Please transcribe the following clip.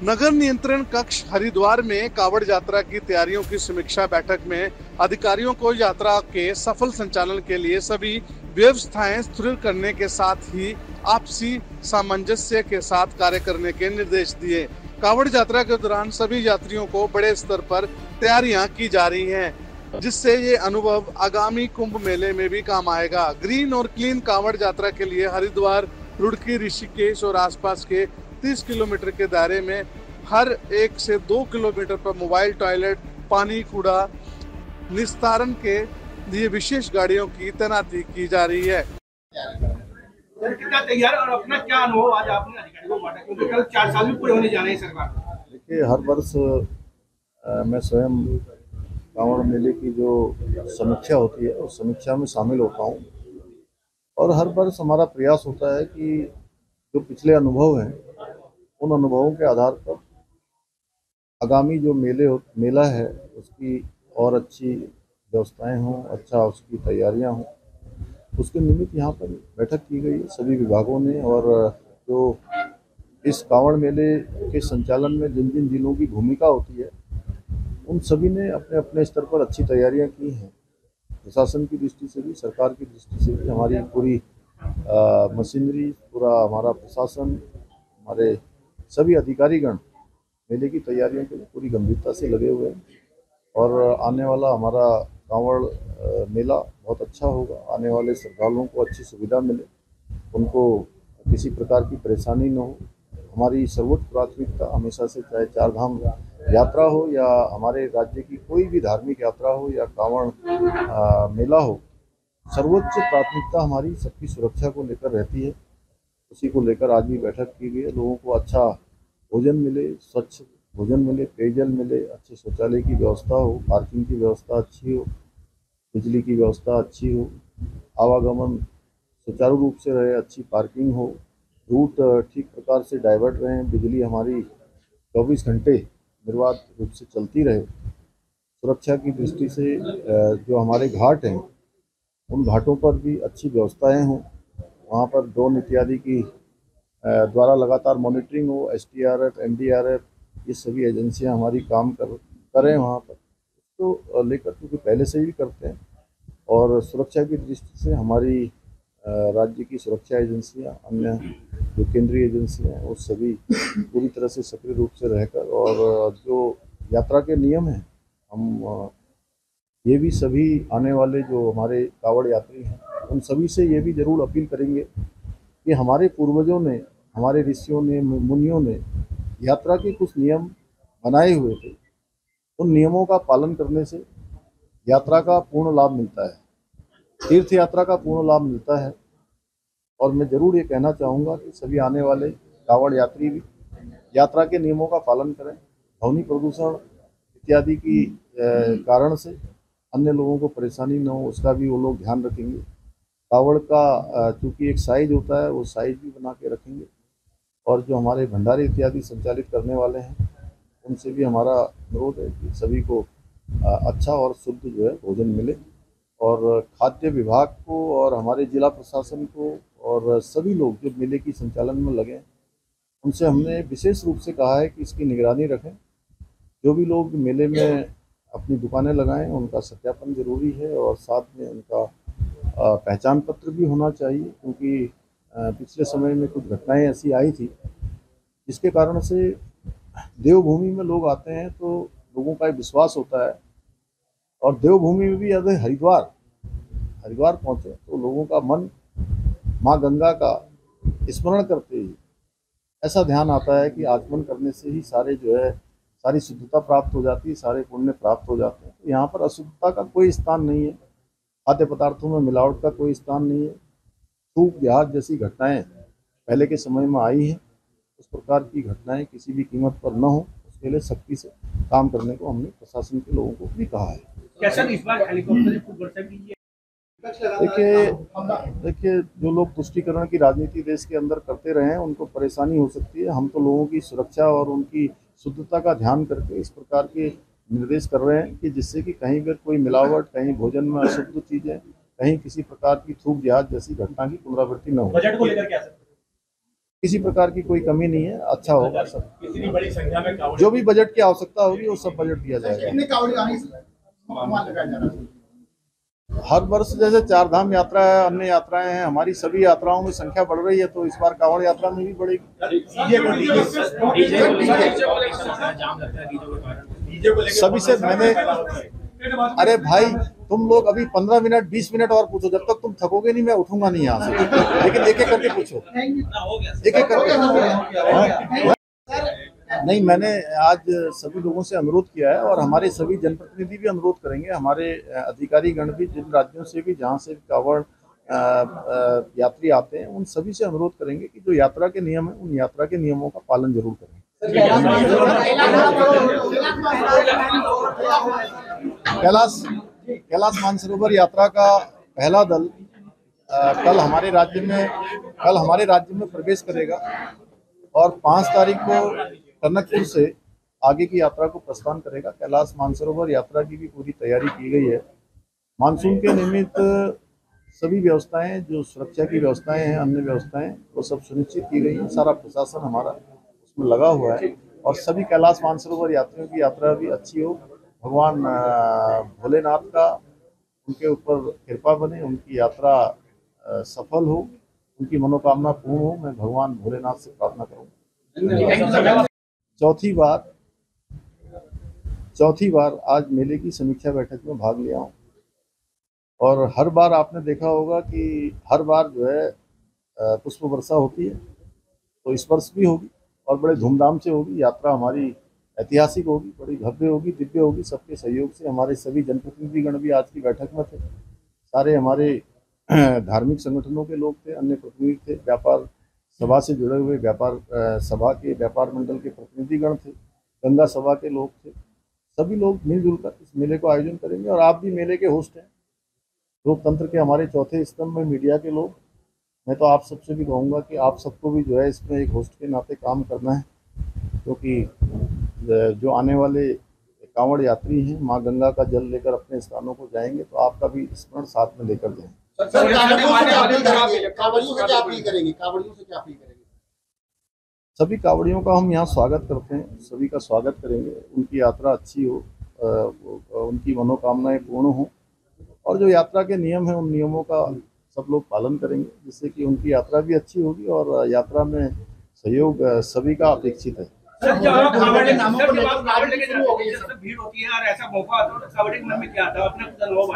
नगर नियंत्रण कक्ष हरिद्वार में कावड़ यात्रा की तैयारियों की समीक्षा बैठक में अधिकारियों को यात्रा के सफल संचालन के लिए सभी व्यवस्थाएं सुदृढ़ करने के साथ ही आपसी सामंजस्य के साथ कार्य करने के निर्देश दिए। कावड़ यात्रा के दौरान सभी यात्रियों को बड़े स्तर पर तैयारियां की जा रही हैं, जिससे ये अनुभव आगामी कुंभ मेले में भी काम आएगा। ग्रीन और क्लीन कावड़ यात्रा के लिए हरिद्वार, रुड़की, ऋषिकेश और आसपास के 30 किलोमीटर के दायरे में हर 1 से 2 किलोमीटर पर मोबाइल टॉयलेट, पानी, कूड़ा निस्तारण के लिए विशेष गाड़ियों की तैनाती की जा रही है। सर कितना तैयार और अपना क्या अनुभव आज आपने अधिकारियों को बांटा, क्योंकि कल 4 साल भी पूरे होने जा रहे हैं सरकार। देखिए, हर वर्ष मैं स्वयं कांवड़ मेले की जो समीक्षा होती है उस समीक्षा में शामिल होता हूँ और हर वर्ष हमारा प्रयास होता है कि जो पिछले अनुभव हैं उन अनुभवों के आधार पर आगामी जो मेला है उसकी और अच्छी व्यवस्थाएं हों, अच्छा उसकी तैयारियां हों। उसके निमित्त यहाँ पर बैठक की गई है सभी विभागों ने, और जो इस कांवड़ मेले के संचालन में जिन जिन जिलों की भूमिका होती है उन सभी ने अपने अपने स्तर पर अच्छी तैयारियां की हैं। प्रशासन की दृष्टि से भी, सरकार की दृष्टि से भी हमारी पूरी मशीनरी, पूरा हमारा प्रशासन, हमारे सभी अधिकारीगण मेले की तैयारियों के लिए पूरी गंभीरता से लगे हुए हैं और आने वाला हमारा कांवड़ मेला बहुत अच्छा होगा। आने वाले श्रद्धालुओं को अच्छी सुविधा मिले, उनको किसी प्रकार की परेशानी न हो। हमारी सर्वोच्च प्राथमिकता हमेशा से, चाहे चार धाम यात्रा हो या हमारे राज्य की कोई भी धार्मिक यात्रा हो या कांवड़ मेला हो, सर्वोच्च प्राथमिकता हमारी सबकी सुरक्षा को लेकर रहती है। उसी को लेकर आज भी बैठक की गई है। लोगों को अच्छा भोजन मिले, स्वच्छ भोजन मिले, पेयजल मिले, अच्छे शौचालय की व्यवस्था हो, पार्किंग की व्यवस्था अच्छी हो, बिजली की व्यवस्था अच्छी हो, आवागमन सुचारू रूप से रहे, अच्छी पार्किंग हो, रूट ठीक प्रकार से डाइवर्ट रहें, बिजली हमारी 24 घंटे निर्बाध रूप से चलती रहे। सुरक्षा की दृष्टि से जो हमारे घाट हैं उन घाटों पर भी अच्छी व्यवस्थाएं हों, वहाँ पर ड्रोन इत्यादि की द्वारा लगातार मॉनिटरिंग हो। STRF, NDRF, ये सभी एजेंसियां हमारी काम करें वहाँ पर, तो लेकर क्योंकि पहले से ही करते हैं। और सुरक्षा की दृष्टि से हमारी राज्य की सुरक्षा एजेंसियां, अन्य जो केंद्रीय एजेंसियां हैं, वो सभी पूरी तरह से सक्रिय रूप से रहकर, और जो यात्रा के नियम हैं हम ये भी सभी आने वाले जो हमारे कावड़ यात्री हैं उन सभी से ये भी जरूर अपील करेंगे कि हमारे पूर्वजों ने, हमारे ऋषियों ने, मुनियों ने यात्रा के कुछ नियम बनाए हुए थे। उन नियमों का पालन करने से यात्रा का पूर्ण लाभ मिलता है, तीर्थ यात्रा का पूर्ण लाभ मिलता है। और मैं ज़रूर ये कहना चाहूँगा कि सभी आने वाले कावड़ यात्री भी यात्रा के नियमों का पालन करें। ध्वनि प्रदूषण इत्यादि की कारण से अन्य लोगों को परेशानी न हो, उसका भी वो लोग ध्यान रखेंगे। कावड़ का चूँकि एक साइज होता है, वो साइज भी बना के रखेंगे। और जो हमारे भंडारे इत्यादि संचालित करने वाले हैं उनसे भी हमारा अनुरोध है कि सभी को अच्छा और शुद्ध जो है भोजन मिले। और खाद्य विभाग को और हमारे जिला प्रशासन को और सभी लोग जो मेले की संचालन में लगे हैं उनसे हमने विशेष रूप से कहा है कि इसकी निगरानी रखें। जो भी लोग मेले में अपनी दुकानें लगाएं उनका सत्यापन जरूरी है, और साथ में उनका पहचान पत्र भी होना चाहिए, क्योंकि पिछले समय में कुछ घटनाएं ऐसी आई थी जिसके कारण से देवभूमि में लोग आते हैं तो लोगों का एक विश्वास होता है, और देवभूमि में भी अगर हरिद्वार पहुंचे तो लोगों का मन माँ गंगा का स्मरण करते ही ऐसा ध्यान आता है कि आचमन करने से ही सारे जो है सारी शुद्धता प्राप्त हो जाती है, सारे पुण्य प्राप्त हो जाते हैं। तो यहाँ पर अशुद्धता का कोई स्थान नहीं है, खाद्य पदार्थों में मिलावट का कोई स्थान नहीं है। थूक जहाज जैसी घटनाएं पहले के समय में आई हैं, उस प्रकार की घटनाएं किसी भी कीमत पर न हो, उसके लिए सख्ती से काम करने को हमने प्रशासन के लोगों को भी कहा है। कैसा इस बार हेलीकॉप्टर खूब वर्षा की है। देखिए, जो लोग तुष्टीकरण की राजनीति देश के अंदर करते रहे हैं उनको परेशानी हो सकती है। हम तो लोगों की सुरक्षा और उनकी शुद्धता का ध्यान करके इस प्रकार के निर्देश कर रहे हैं कि जिससे कि कहीं भी कोई मिलावट, कहीं भोजन में अशुद्ध चीजें, कहीं किसी प्रकार की थूक जहाज जैसी घटना की पुनरावृत्ति न हो। बजट को लेकर क्या किसी प्रकार की कोई कमी नहीं है, अच्छा होगा सब। कितनी बड़ी संख्या में कावड़ जो भी बजट की आवश्यकता होगी वो सब बजट दिया जाएगा। कितने कावड़ आने अनुमान लगाया जा रहा है? हर वर्ष जैसे चार धाम यात्रा है, अन्य यात्राएं हैं, हमारी सभी यात्राओं में संख्या बढ़ रही है, तो इस बार कांवड़ यात्रा में भी बढ़ेगी। सभी से मैंने, अरे भाई तुम लोग अभी 15 मिनट 20 मिनट और पूछो, जब तक तुम थकोगे नहीं मैं उठूंगा नहीं यहाँ से, लेकिन एक एक करके पूछो, एक एक करके। नहीं, मैंने आज सभी लोगों से अनुरोध किया है और हमारे सभी जनप्रतिनिधि भी अनुरोध करेंगे, हमारे अधिकारी गण भी जिन राज्यों से भी जहाँ से कावड़ यात्री आते हैं उन सभी से अनुरोध करेंगे कि जो यात्रा के नियम है उन यात्रा के नियमों का पालन जरूर करें। कैलाश मानसरोवर यात्रा का पहला दल कल हमारे राज्य में प्रवेश करेगा और 5 तारीख को टनकपुर से आगे की यात्रा को प्रस्थान करेगा। कैलाश मानसरोवर यात्रा की भी पूरी तैयारी की गई है। मानसून के निमित्त सभी व्यवस्थाएं, जो सुरक्षा की व्यवस्थाएं हैं, अन्य व्यवस्थाएं, वो सब सुनिश्चित की गई है। सारा प्रशासन हमारा उसमें लगा हुआ है और सभी कैलाश मानसरोवर यात्रियों की यात्रा भी अच्छी हो। भगवान भोलेनाथ का उनके ऊपर कृपा बने, उनकी यात्रा सफल हो, उनकी मनोकामना पूर्ण हो, मैं भगवान भोलेनाथ से प्रार्थना करूँगा। चौथी बार आज मेले की समीक्षा बैठक में भाग लिया हूँ और हर बार आपने देखा होगा कि हर बार जो है पुष्प वर्षा होती है, तो इस वर्ष भी होगी और बड़े धूमधाम से होगी। यात्रा हमारी ऐतिहासिक होगी, बड़ी भव्य होगी, दिव्य होगी। सबके सहयोग से हमारे सभी जनप्रतिनिधिगण भी आज की बैठक में थे। सारे हमारे धार्मिक संगठनों के लोग थे, अन्य प्रतिनिधि थे, व्यापार सभा से जुड़े हुए व्यापार सभा के व्यापार मंडल के प्रतिनिधिगण थे, गंगा सभा के लोग थे। सभी लोग मिलजुल कर इस मेले को आयोजन करेंगे और आप भी मेले के होस्ट हैं, लोकतंत्र के हमारे चौथे स्तंभ में मीडिया के लोग। मैं तो आप सबसे भी कहूँगा कि आप सबको भी जो है इसमें एक होस्ट के नाते काम करना है, क्योंकि जो आने वाले कांवड़ यात्री हैं माँ गंगा का जल लेकर अपने स्थानों को जाएंगे, तो आपका भी स्मरण साथ में लेकर जाएंगे। कावड़ियों से क्या अपील करेंगे? सभी कावड़ियों का हम यहाँ स्वागत करते हैं, सभी का स्वागत करेंगे। उनकी यात्रा अच्छी हो, उनकी मनोकामनाएं पूर्ण हो और जो यात्रा के नियम हैं उन नियमों का सब लोग पालन करेंगे, जिससे कि उनकी यात्रा भी अच्छी होगी और यात्रा में सहयोग सभी का अपेक्षित है। भीड़ होती है और ऐसा मौका आता है, कावड़ के मन में क्या आता है अपने